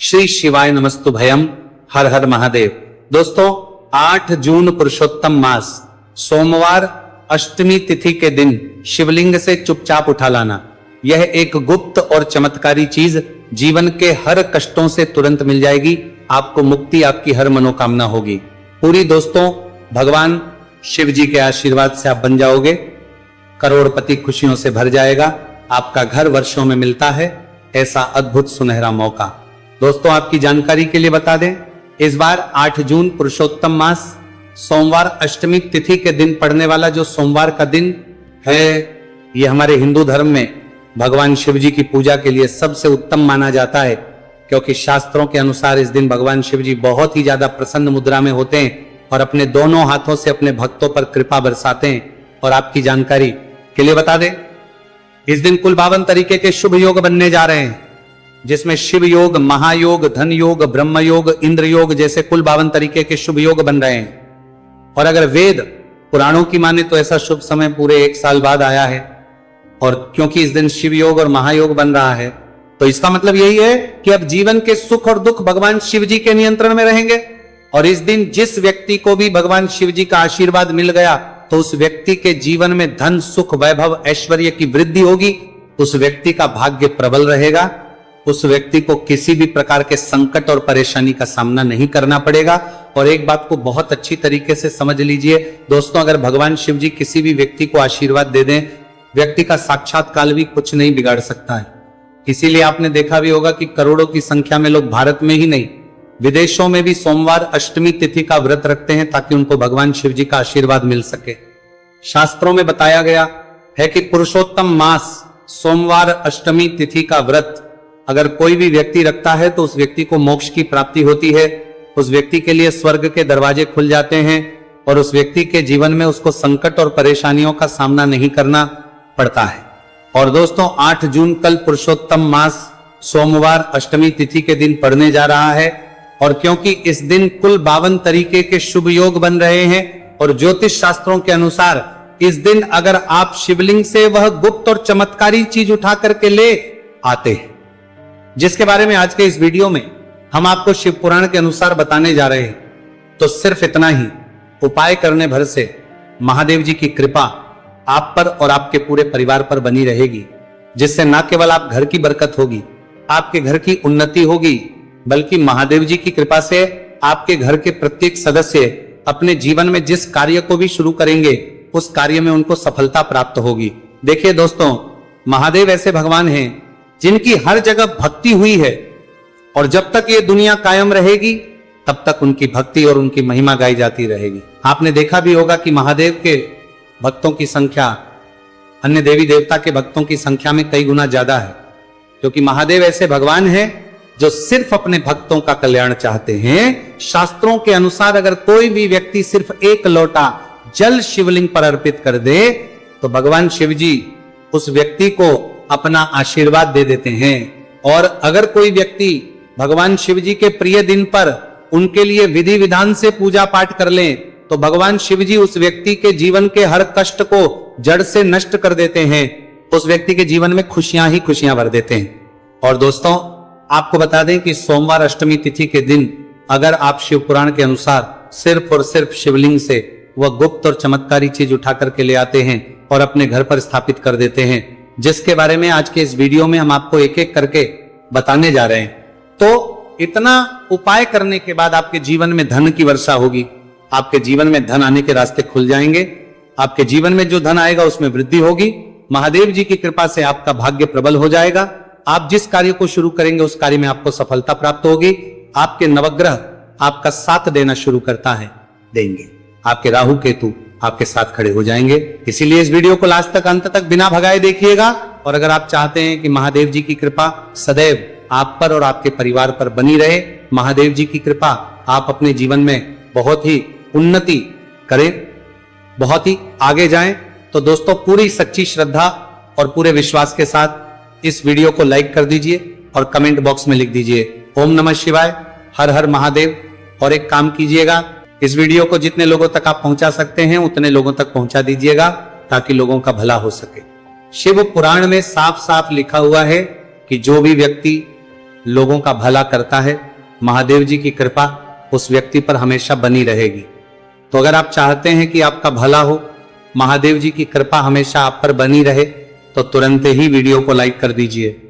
श्री शिवाय नमस्तु भयम। हर हर महादेव। दोस्तों 8 जून पुरुषोत्तम मास सोमवार अष्टमी तिथि के दिन शिवलिंग से चुपचाप उठा लाना, यह एक गुप्त और चमत्कारी चीज जीवन के हर कष्टों से तुरंत मिल जाएगी। आपको मुक्ति, आपकी हर मनोकामना होगी पूरी। दोस्तों भगवान शिव जी के आशीर्वाद से आप बन जाओगे करोड़पति, खुशियों से भर जाएगा। आपका घर वर्षों में मिलता है ऐसा अद्भुत सुनहरा मौका। दोस्तों आपकी जानकारी के लिए बता दें, इस बार 8 जून पुरुषोत्तम मास सोमवार अष्टमी तिथि के दिन पड़ने वाला जो सोमवार का दिन है, ये हमारे हिंदू धर्म में भगवान शिव जी की पूजा के लिए सबसे उत्तम माना जाता है, क्योंकि शास्त्रों के अनुसार इस दिन भगवान शिव जी बहुत ही ज्यादा प्रसन्न मुद्रा में होते हैं और अपने दोनों हाथों से अपने भक्तों पर कृपा बरसाते हैं। और आपकी जानकारी के लिए बता दें, इस दिन कुल 52 तरीके के शुभ योग बनने जा रहे हैं, जिसमें शिव योग, महायोग, धन योग, ब्रह्म योग, इंद्र योग जैसे कुल 52 तरीके के शुभ योग बन रहे हैं। और अगर वेद पुराणों की माने तो ऐसा शुभ समय पूरे 1 साल बाद आया है। और क्योंकि इस दिन शिव योग और महायोग बन रहा है, तो इसका मतलब यही है कि अब जीवन के सुख और दुख भगवान शिव जी के नियंत्रण में रहेंगे। और इस दिन जिस व्यक्ति को भी भगवान शिव जी का आशीर्वाद मिल गया, तो उस व्यक्ति के जीवन में धन, सुख, वैभव, ऐश्वर्य की वृद्धि होगी। उस व्यक्ति का भाग्य प्रबल रहेगा। उस व्यक्ति को किसी भी प्रकार के संकट और परेशानी का सामना नहीं करना पड़ेगा। और एक बात को बहुत अच्छी तरीके से समझ लीजिए दोस्तों, अगर भगवान शिव जी किसी भी व्यक्ति को आशीर्वाद दे दें, व्यक्ति का साक्षात काल भी कुछ नहीं बिगाड़ सकता है। इसीलिए आपने देखा भी होगा कि करोड़ों की संख्या में लोग भारत में ही नहीं, विदेशों में भी सोमवार अष्टमी तिथि का व्रत रखते हैं, ताकि उनको भगवान शिव जी का आशीर्वाद मिल सके। शास्त्रों में बताया गया है कि पुरुषोत्तम मास सोमवार अष्टमी तिथि का व्रत अगर कोई भी व्यक्ति रखता है, तो उस व्यक्ति को मोक्ष की प्राप्ति होती है। उस व्यक्ति के लिए स्वर्ग के दरवाजे खुल जाते हैं और उस व्यक्ति के जीवन में उसको संकट और परेशानियों का सामना नहीं करना पड़ता है। और दोस्तों 8 जून कल पुरुषोत्तम मास सोमवार अष्टमी तिथि के दिन पड़ने जा रहा है। और क्योंकि इस दिन कुल 52 तरीके के शुभ योग बन रहे हैं, और ज्योतिष शास्त्रों के अनुसार इस दिन अगर आप शिवलिंग से वह गुप्त और चमत्कारी चीज उठा करके ले आते हैं, जिसके बारे में आज के इस वीडियो में हम आपको शिव पुराण के अनुसार बताने जा रहे हैं, तो सिर्फ इतना ही उपाय करने भर से महादेव जी की कृपा आप पर और आपके पूरे परिवार पर बनी रहेगी, जिससे न केवल आप घर की बरकत होगी, आपके घर की उन्नति होगी, बल्कि महादेव जी की कृपा से आपके घर के प्रत्येक सदस्य अपने जीवन में जिस कार्य को भी शुरू करेंगे, उस कार्य में उनको सफलता प्राप्त होगी। देखिए दोस्तों, महादेव ऐसे भगवान हैं जिनकी हर जगह भक्ति हुई है, और जब तक ये दुनिया कायम रहेगी तब तक उनकी भक्ति और उनकी महिमा गाई जाती रहेगी। आपने देखा भी होगा कि महादेव के भक्तों की संख्या अन्य देवी देवता के भक्तों की संख्या में कई गुना ज्यादा है, क्योंकि महादेव ऐसे भगवान हैं जो सिर्फ अपने भक्तों का कल्याण चाहते हैं। शास्त्रों के अनुसार अगर कोई भी व्यक्ति सिर्फ 1 लोटा जल शिवलिंग पर अर्पित कर दे, तो भगवान शिव जी उस व्यक्ति को अपना आशीर्वाद दे देते हैं। और अगर कोई व्यक्ति भगवान शिव जी के प्रिय दिन पर उनके लिए विधि विधान से पूजा पाठ कर ले, तो भगवान शिव जी उस व्यक्ति के जीवन के हर कष्ट को जड़ से नष्ट कर देते हैं। उस व्यक्ति के जीवन में खुशियां ही खुशियां भर देते हैं। और दोस्तों आपको बता दें कि सोमवार अष्टमी तिथि के दिन अगर आप शिव पुराण के अनुसार सिर्फ और सिर्फ शिवलिंग से वह गुप्त और चमत्कारी चीज उठा करके ले आते हैं और अपने घर पर स्थापित कर देते हैं, जिसके बारे में आज के इस वीडियो में हम आपको एक एक करके बताने जा रहे हैं, तो इतना उपाय करने के बाद आपके जीवन में धन की वर्षा होगी। आपके जीवन में धन आने के रास्ते खुल जाएंगे। आपके जीवन में जो धन आएगा उसमें वृद्धि होगी। महादेव जी की कृपा से आपका भाग्य प्रबल हो जाएगा। आप जिस कार्य को शुरू करेंगे उस कार्य में आपको सफलता प्राप्त होगी। आपके नवग्रह आपका साथ देना शुरू करता है, देंगे। आपके राहु केतु आपके साथ खड़े हो जाएंगे। इसीलिए इस वीडियो को लास्ट तक, अंत तक बिना भगाए देखिएगा। और अगर आप चाहते हैं कि महादेव जी की कृपा सदैव आप पर और आपके परिवार पर बनी रहे, महादेव जी की कृपा आप अपने जीवन में बहुत ही उन्नति करें, बहुत ही आगे जाएं, तो दोस्तों पूरी सच्ची श्रद्धा और पूरे विश्वास के साथ इस वीडियो को लाइक कर दीजिए और कमेंट बॉक्स में लिख दीजिए ओम नमः शिवाय, हर हर महादेव। और एक काम कीजिएगा, इस वीडियो को जितने लोगों तक आप पहुंचा सकते हैं उतने लोगों तक पहुंचा दीजिएगा, ताकि लोगों का भला हो सके। शिव पुराण में साफ साफ लिखा हुआ है कि जो भी व्यक्ति लोगों का भला करता है, महादेव जी की कृपा उस व्यक्ति पर हमेशा बनी रहेगी। तो अगर आप चाहते हैं कि आपका भला हो, महादेव जी की कृपा हमेशा आप पर बनी रहे, तो तुरंत ही वीडियो को लाइक कर दीजिए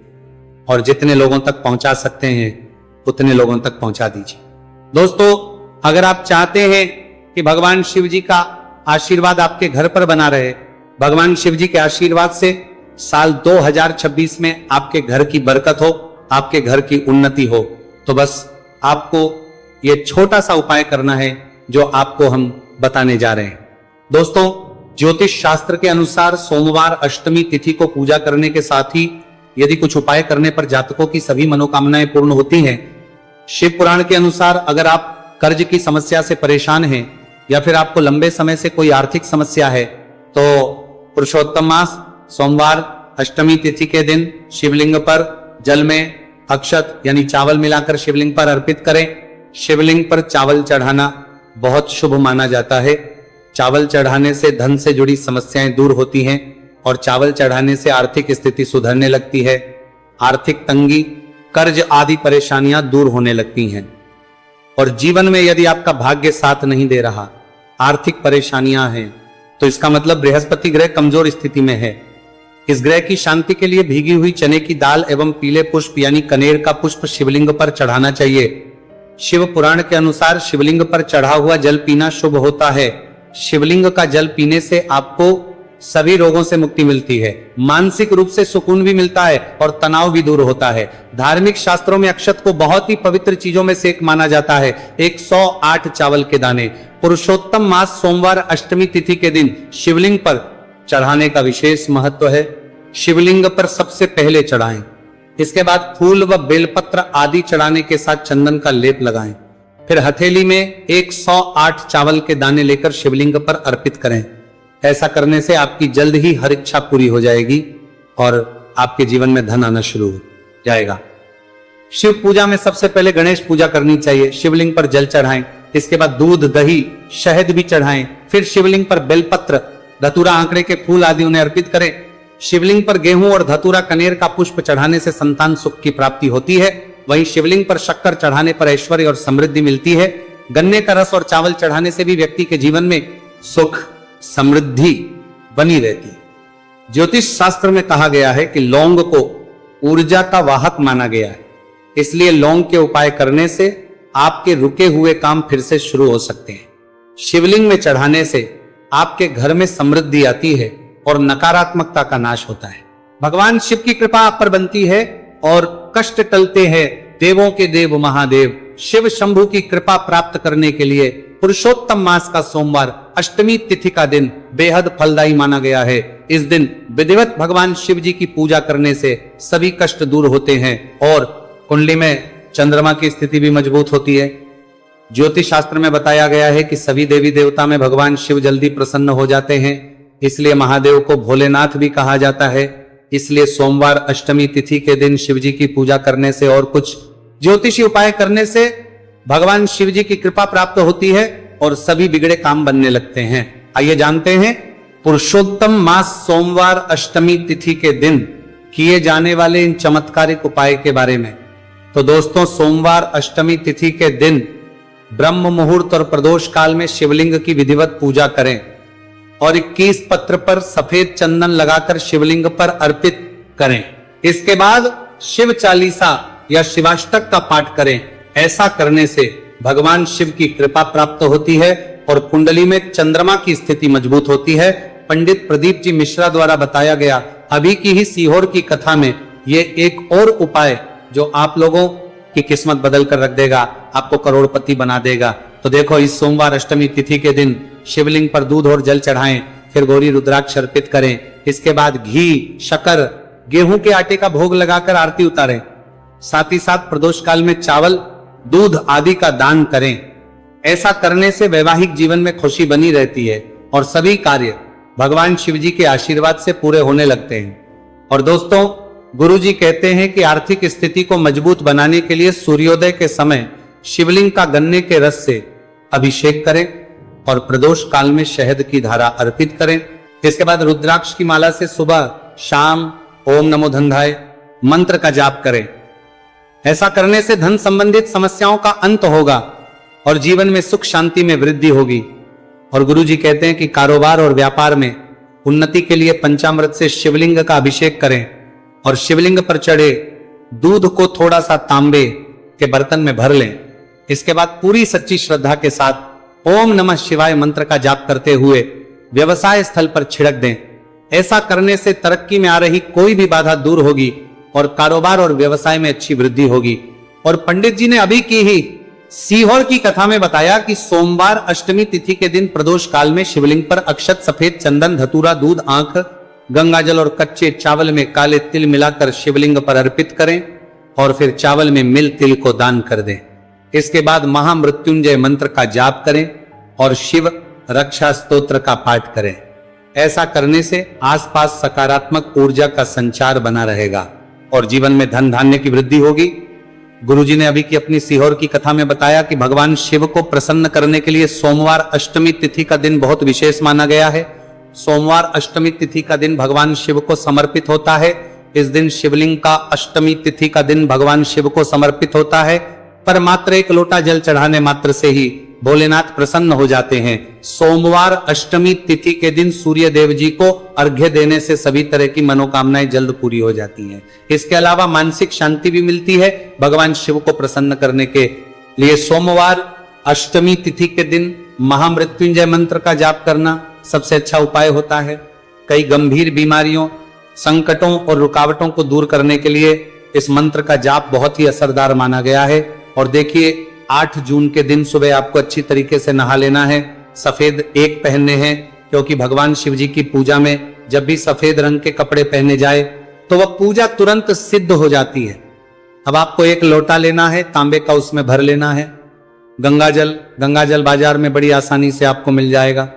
और जितने लोगों तक पहुंचा सकते हैं उतने लोगों तक पहुंचा दीजिए। दोस्तों, अगर आप चाहते हैं कि भगवान शिव जी का आशीर्वाद आपके घर पर बना रहे, भगवान शिव जी के आशीर्वाद से साल 2026 में आपके घर की बरकत हो, आपके घर की उन्नति हो, तो बस आपको यह छोटा सा उपाय करना है जो आपको हम बताने जा रहे हैं। दोस्तों, ज्योतिष शास्त्र के अनुसार सोमवार अष्टमी तिथि को पूजा करने के साथ ही यदि कुछ उपाय करने पर जातकों की सभी मनोकामनाएं पूर्ण होती हैं। शिव पुराण के अनुसार अगर आप कर्ज की समस्या से परेशान हैं या फिर आपको लंबे समय से कोई आर्थिक समस्या है, तो पुरुषोत्तम मास सोमवार अष्टमी तिथि के दिन शिवलिंग पर जल में अक्षत यानी चावल मिलाकर शिवलिंग पर अर्पित करें। शिवलिंग पर चावल चढ़ाना बहुत शुभ माना जाता है। चावल चढ़ाने से धन से जुड़ी समस्याएं दूर होती हैं और चावल चढ़ाने से आर्थिक स्थिति सुधरने लगती है। आर्थिक तंगी, कर्ज आदि परेशानियां दूर होने लगती हैं। और जीवन में यदि आपका भाग्य साथ नहीं दे रहा, आर्थिक परेशानियां हैं, तो इसका मतलब बृहस्पति ग्रह कमजोर स्थिति में है। इस ग्रह की शांति के लिए भीगी हुई चने की दाल एवं पीले पुष्प यानी कनेर का पुष्प शिवलिंग पर चढ़ाना चाहिए। शिव पुराण के अनुसार शिवलिंग पर चढ़ा हुआ जल पीना शुभ होता है। शिवलिंग का जल पीने से आपको सभी रोगों से मुक्ति मिलती है, मानसिक रूप से सुकून भी मिलता है और तनाव भी दूर होता है। धार्मिक शास्त्रों में अक्षत को बहुत ही पवित्र चीजों में से एक माना जाता है। 108 चावल के दाने पुरुषोत्तम मास सोमवार अष्टमी तिथि के दिन शिवलिंग पर चढ़ाने का विशेष महत्व है। शिवलिंग पर सबसे पहले चढ़ाएं, इसके बाद फूल व बेलपत्र आदि चढ़ाने के साथ चंदन का लेप लगाएं। फिर हथेली में 108 चावल के दाने लेकर शिवलिंग पर अर्पित करें। ऐसा करने से आपकी जल्द ही हर इच्छा पूरी हो जाएगी और आपके जीवन में धन आना शुरू हो जाएगा। शिव पूजा में सबसे पहले गणेश पूजा करनी चाहिए। शिवलिंग पर जल चढ़ाएं, इसके बाद दूध, दही, शहद भी चढ़ाएं। फिर शिवलिंग पर बेलपत्र, धतूरा, आंकड़े के फूल आदि उन्हें अर्पित करें। शिवलिंग पर गेहूं और धतूरा, कनेर का पुष्प चढ़ाने से संतान सुख की प्राप्ति होती है। वहीं शिवलिंग पर शक्कर चढ़ाने पर ऐश्वर्य और समृद्धि मिलती है। गन्ने का रस और चावल चढ़ाने से भी व्यक्ति के जीवन में सुख समृद्धि बनी रहती है। ज्योतिष शास्त्र में कहा गया है कि लौंग को ऊर्जा का वाहक माना गया है, इसलिए लौंग के उपाय करने से आपके रुके हुए काम फिर से शुरू हो सकते हैं। शिवलिंग में चढ़ाने से आपके घर में समृद्धि आती है और नकारात्मकता का नाश होता है। भगवान शिव की कृपा आप पर बनती है और कष्ट टलते हैं। देवों के देव महादेव शिव शंभु की कृपा प्राप्त करने के लिए पुरुषोत्तम मास का सोमवार अष्टमी तिथि का दिन बेहद फलदायी माना गया है। इस दिन विधिवत भगवान शिव जी की पूजा करने से सभी कष्ट दूर होते हैं और कुंडली में चंद्रमा की स्थिति भी मजबूत होती है। ज्योतिष शास्त्र में बताया गया है कि सभी देवी देवता में भगवान शिव जल्दी प्रसन्न हो जाते हैं, इसलिए महादेव को भोलेनाथ भी कहा जाता है। इसलिए सोमवार अष्टमी तिथि के दिन शिव जी की पूजा करने से और कुछ ज्योतिषी उपाय करने से भगवान शिव जी की कृपा प्राप्त होती है और सभी बिगड़े काम बनने लगते हैं। आइए जानते हैं पुरुषोत्तम मास सोमवार अष्टमी तिथि के दिन किए जाने वाले इन चमत्कारिक उपाय के बारे में। तो दोस्तों, सोमवार अष्टमी तिथि के दिन ब्रह्म मुहूर्त और प्रदोष काल में शिवलिंग की विधिवत पूजा करें और 21 पत्र पर सफेद चंदन लगाकर शिवलिंग पर अर्पित करें। इसके बाद शिव चालीसा या शिवाष्टक का पाठ करें। ऐसा करने से भगवान शिव की कृपा प्राप्त होती है और कुंडली में चंद्रमा की स्थिति मजबूत होती है। पंडित प्रदीप जी मिश्रा द्वारा बताया गया अभी की ही सीहोर की कथा में ये एक और उपाय जो आप लोगों की किस्मत बदल कर रख देगा, आपको करोड़पति बना देगा। तो देखो, इस सोमवार अष्टमी तिथि के दिन शिवलिंग पर दूध और जल चढ़ाएं, फिर गौरी रुद्राक्ष अर्पित करें। इसके बाद घी, शक्कर, गेहूं के आटे का भोग लगाकर आरती उतारें। साथ ही साथ प्रदोष काल में चावल, दूध आदि का दान करें। ऐसा करने से वैवाहिक जीवन में खुशी बनी रहती है और सभी कार्य भगवान शिव जी के आशीर्वाद से पूरे होने लगते हैं। और दोस्तों, गुरु जी कहते हैं कि आर्थिक स्थिति को मजबूत बनाने के लिए सूर्योदय के समय शिवलिंग का गन्ने के रस से अभिषेक करें और प्रदोष काल में शहद की धारा अर्पित करें। इसके बाद रुद्राक्ष की माला से सुबह शाम ओम नमो धंधाय मंत्र का जाप करें। ऐसा करने से धन संबंधित समस्याओं का अंत होगा और जीवन में सुख शांति में वृद्धि होगी। और गुरु जी कहते हैं कि कारोबार और व्यापार में उन्नति के लिए पंचामृत से शिवलिंग का अभिषेक करें और शिवलिंग पर चढ़े दूध को थोड़ा सा तांबे के बर्तन में भर लें। इसके बाद पूरी सच्ची श्रद्धा के साथ ओम नमः शिवाय मंत्र का जाप करते हुए व्यवसाय स्थल पर छिड़क दें। ऐसा करने से तरक्की में आ रही कोई भी बाधा दूर होगी और कारोबार और व्यवसाय में अच्छी वृद्धि होगी। और पंडित जी ने अभी की ही सीहोर की कथा में बताया कि सोमवार अष्टमी तिथि के दिन प्रदोष काल में शिवलिंग पर अक्षत, सफेद चंदन, धतूरा, दूध, आंख, गंगाजल और कच्चे चावल में काले तिल मिलाकर शिवलिंग पर अर्पित करें और फिर चावल में मिल तिल को दान कर दें। इसके बाद महामृत्युंजय मंत्र का जाप करें और शिव रक्षा स्तोत्र का पाठ करें। ऐसा करने से आसपास सकारात्मक ऊर्जा का संचार बना रहेगा और जीवन में धन धान्य की वृद्धि होगी। गुरुजी ने अभी की अपनी सीहोर की कथा में बताया कि भगवान शिव को प्रसन्न करने के लिए सोमवार अष्टमी तिथि का दिन बहुत विशेष माना गया है। सोमवार अष्टमी तिथि का दिन भगवान शिव को समर्पित होता है। इस दिन शिवलिंग का अष्टमी तिथि का दिन भगवान शिव को समर्पित होता है, पर मात्र एक लोटा जल चढ़ाने मात्र से ही भोलेनाथ प्रसन्न हो जाते हैं। सोमवार अष्टमी तिथि के दिन सूर्य देव जी को अर्घ्य देने से सभी तरह की मनोकामनाएं जल्द पूरी हो जाती हैं। इसके अलावा मानसिक शांति भी मिलती है। भगवान शिव को प्रसन्न करने के लिए सोमवार अष्टमी तिथि के दिन महामृत्युंजय मंत्र का जाप करना सबसे अच्छा उपाय होता है। कई गंभीर बीमारियों, संकटों और रुकावटों को दूर करने के लिए इस मंत्र का जाप बहुत ही असरदार माना गया है। और देखिए 8 जून के दिन सुबह आपको अच्छी तरीके से नहा लेना है, सफेद एक पहनने हैं, क्योंकि भगवान शिव जी की पूजा में जब भी सफेद रंग के कपड़े पहने जाए तो वह पूजा तुरंत सिद्ध हो जाती है। अब आपको एक लोटा लेना है, तांबे का, उसमें भर लेना है गंगाजल बाजार में बड़ी आसानी से आपको मिल जाएगा।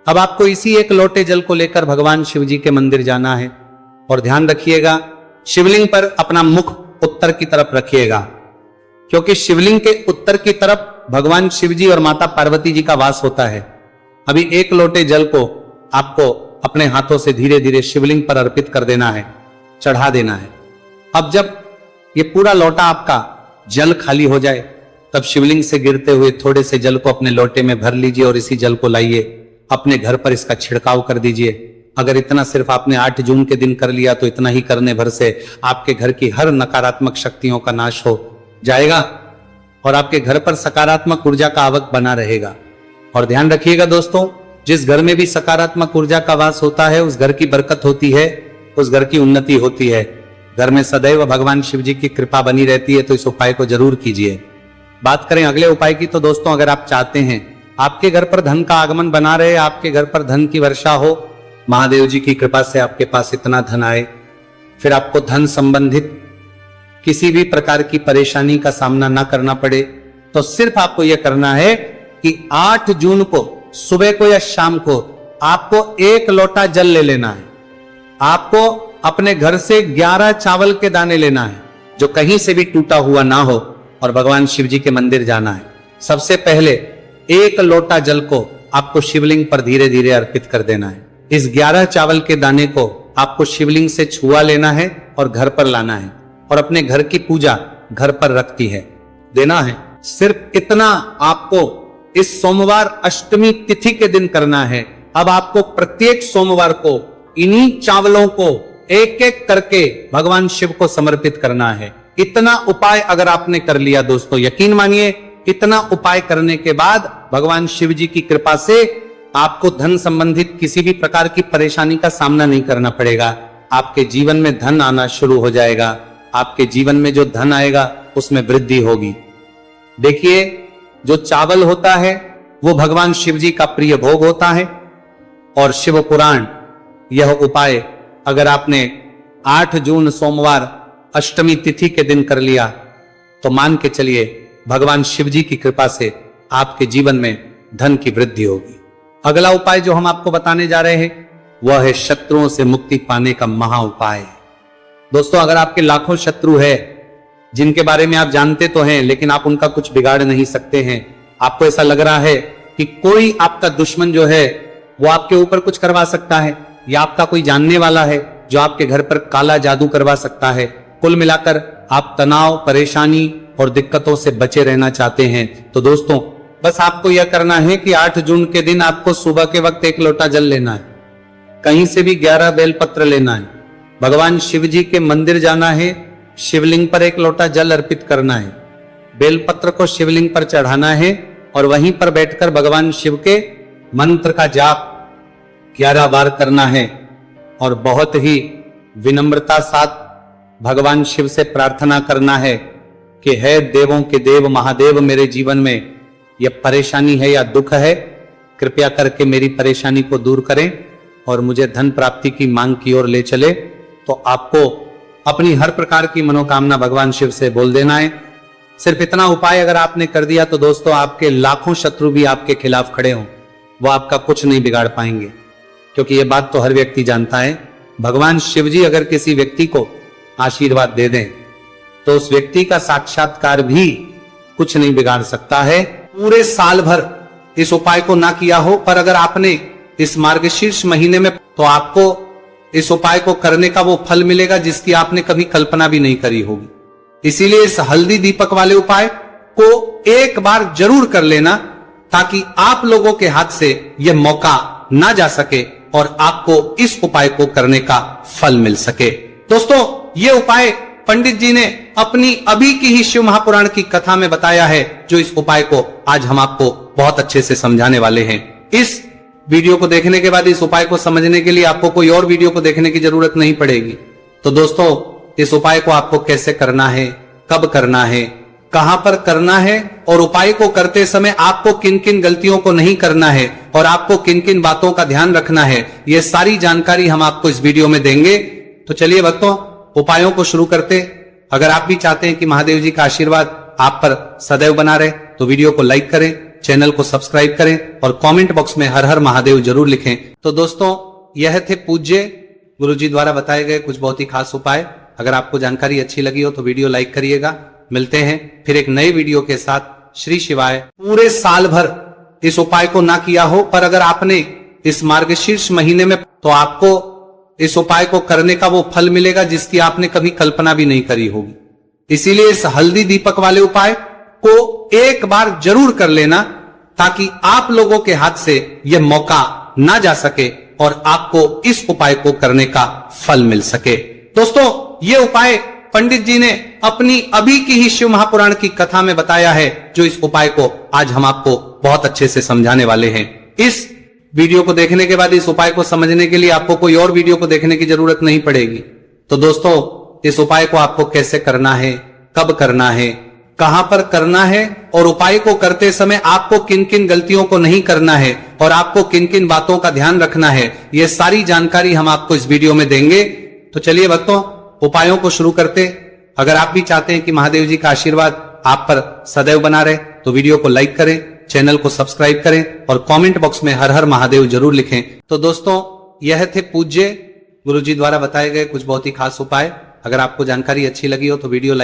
अब आपको इसी एक लोटे जल को लेकर भगवान शिव जी के मंदिर जाना है और ध्यान रखिएगा शिवलिंग पर अपना मुख उत्तर की तरफ रखिएगा, क्योंकि शिवलिंग के उत्तर की तरफ भगवान शिव जी और माता पार्वती जी का वास होता है। अभी एक लोटे जल को आपको अपने हाथों से धीरे धीरे शिवलिंग पर अर्पित कर देना है, चढ़ा देना है। अब जब ये पूरा लोटा आपका जल खाली हो जाए तब शिवलिंग से गिरते हुए थोड़े से जल को अपने लोटे में भर लीजिए और इसी जल को लाइए अपने घर पर इसका छिड़काव कर दीजिए। अगर इतना सिर्फ आपने 8 जून के दिन कर लिया तो इतना ही करने भर से आपके घर की हर नकारात्मक शक्तियों का नाश हो जाएगा और आपके घर पर सकारात्मक ऊर्जा का आवक बना रहेगा। और ध्यान रखिएगा दोस्तों, जिस घर में भी सकारात्मक ऊर्जा का वास होता है उस घर की बरकत होती है, उस घर की उन्नति होती है। घर में सदैव भगवान शिव जी की कृपा बनी रहती है, तो इस उपाय को जरूर कीजिए। बात करें अगले उपाय की, तो दोस्तों अगर आप चाहते हैं आपके घर पर धन का आगमन बना रहे, आपके घर पर धन की वर्षा हो, महादेव जी की कृपा से आपके पास इतना धन आए, फिर आपको धन संबंधित किसी भी प्रकार की परेशानी का सामना ना करना पड़े, तो सिर्फ आपको यह करना है कि 8 जून को सुबह को या शाम को आपको एक लोटा जल ले लेना है। आपको अपने घर से 11 चावल के दाने लेना है जो कहीं से भी टूटा हुआ ना हो और भगवान शिव जी के मंदिर जाना है। सबसे पहले एक लोटा जल को आपको शिवलिंग पर धीरे धीरे अर्पित कर देना है। इस 11 चावल के दाने को आपको शिवलिंग से छुआ लेना है और घर पर लाना है और अपने घर की पूजा घर पर रखती है देना है। सिर्फ इतना आपको इस सोमवार अष्टमी तिथि के दिन करना है। अब आपको प्रत्येक सोमवार को इन्हीं चावलों को एक एक करके भगवान शिव को समर्पित करना है। इतना उपाय अगर आपने कर लिया दोस्तों, यकीन मानिए इतना उपाय करने के बाद भगवान शिव जी की कृपा से आपको धन संबंधित किसी भी प्रकार की परेशानी का सामना नहीं करना पड़ेगा। आपके जीवन में धन आना शुरू हो जाएगा। आपके जीवन में जो धन आएगा उसमें वृद्धि होगी। देखिए, जो चावल होता है वो भगवान शिव जी का प्रिय भोग होता है और शिव पुराण यह उपाय अगर आपने 8 जून सोमवार अष्टमी तिथि के दिन कर लिया तो मान के चलिए भगवान शिव जी की कृपा से आपके जीवन में धन की वृद्धि होगी। अगला उपाय जो हम आपको बताने जा रहे हैं वह है शत्रुओं से मुक्ति पाने का महा उपाय। दोस्तों, अगर आपके लाखों शत्रु है जिनके बारे में आप जानते तो हैं लेकिन आप उनका कुछ बिगाड़ नहीं सकते हैं, आपको ऐसा लग रहा है कि कोई आपका दुश्मन जो है वो आपके ऊपर कुछ करवा सकता है या आपका कोई जानने वाला है जो आपके घर पर काला जादू करवा सकता है, कुल मिलाकर आप तनाव, परेशानी और दिक्कतों से बचे रहना चाहते हैं तो दोस्तों बस आपको यह करना है कि 8 जून के दिन आपको सुबह के वक्त 1 लोटा जल लेना है, कहीं से भी 11 बेलपत्र लेना है, भगवान शिव जी के मंदिर जाना है, शिवलिंग पर 1 लोटा जल अर्पित करना है, बेलपत्र को शिवलिंग पर चढ़ाना है और वहीं पर बैठकर भगवान शिव के मंत्र का जाप 11 बार करना है और बहुत ही विनम्रता साथ भगवान शिव से प्रार्थना करना है कि हे देवों के देव महादेव, मेरे जीवन में यह परेशानी है या दुख है, कृपया करके मेरी परेशानी को दूर करें और मुझे धन प्राप्ति की मांग की ओर ले चले। तो आपको अपनी हर प्रकार की मनोकामना भगवान शिव से बोल देना है। सिर्फ इतना उपाय अगर आपने कर दिया तो दोस्तों आपके लाखों शत्रु भी आपके खिलाफ खड़े हों, वो आपका कुछ नहीं बिगाड़ पाएंगे, क्योंकि ये बात तो हर व्यक्ति जानता है। भगवान शिव जी अगर किसी व्यक्ति को आशीर्वाद दे दें तो उस व्यक्ति का साक्षात्कार भी कुछ नहीं बिगाड़ सकता है। पूरे साल भर इस उपाय को ना किया हो, पर अगर आपने इस मार्गशीर्ष महीने में, तो आपको इस उपाय को करने का वो फल मिलेगा जिसकी आपने कभी कल्पना भी नहीं करी होगी। इसीलिए इस हल्दी दीपक वाले उपाय को एक बार जरूर कर लेना, ताकि आप लोगों के हाथ से यह मौका ना जा सके और आपको इस उपाय को करने का फल मिल सके। दोस्तों ये उपाय पंडित जी ने अपनी अभी की ही शिव महापुराण की कथा में बताया है, जो इस उपाय को आज हम आपको बहुत अच्छे से समझाने वाले हैं। इस वीडियो को देखने के बाद इस उपाय को समझने के लिए आपको कोई और वीडियो को देखने की जरूरत नहीं पड़ेगी। तो दोस्तों इस उपाय को आपको कैसे करना है, कब करना है, कहां पर करना है और उपाय को करते समय आपको किन किन गलतियों को नहीं करना है और आपको किन किन बातों का ध्यान रखना है, ये सारी जानकारी हम आपको इस वीडियो में देंगे। तो चलिए भक्तों उपायों को शुरू करते। अगर आप भी चाहते हैं कि महादेव जी का आशीर्वाद आप पर सदैव बना रहे तो वीडियो को लाइक करें, चैनल को सब्सक्राइब करें और कमेंट बॉक्स में हर हर महादेव जरूर लिखें। तो दोस्तों यह थे पूज्य गुरु जी द्वारा बताए गए कुछ बहुत ही खास उपाय। अगर आपको जानकारी अच्छी लगी हो तो वीडियो लाइक करिएगा। मिलते हैं फिर एक नए वीडियो के साथ। श्री शिवाय। पूरे साल भर इस उपाय को ना किया हो, पर अगर आपने इस मार्गशीर्ष महीने में, तो आपको इस उपाय को करने का वो फल मिलेगा जिसकी आपने कभी कल्पना भी नहीं करी होगी। इसीलिए इस हल्दी दीपक वाले उपाय को एक बार जरूर कर लेना, ताकि आप लोगों के हाथ से यह मौका ना जा सके और आपको इस उपाय को करने का फल मिल सके। दोस्तों ये उपाय पंडित जी ने अपनी अभी की ही शिव महापुराण की कथा में बताया है, जो इस उपाय को आज हम आपको बहुत अच्छे से समझाने वाले हैं। इस वीडियो को देखने के बाद इस उपाय को समझने के लिए आपको कोई और वीडियो को देखने की जरूरत नहीं पड़ेगी। तो दोस्तों इस उपाय को आपको कैसे करना है, कब करना है, कहां पर करना है और उपाय को करते समय आपको किन किन गलतियों को नहीं करना है और आपको किन किन बातों का ध्यान रखना है, ये सारी जानकारी हम आपको इस वीडियो में देंगे। तो चलिए भक्तों उपायों को शुरू करते। अगर आप भी चाहते हैं कि महादेव जी का आशीर्वाद आप पर सदैव बना रहे तो वीडियो को लाइक करें, चैनल को सब्सक्राइब करें और कमेंट बॉक्स में हर हर महादेव जरूर लिखें। तो दोस्तों यह थे पूज्य गुरु जी द्वारा बताए गए कुछ बहुत ही खास उपाय। अगर आपको जानकारी अच्छी लगी हो तो वीडियो लाइक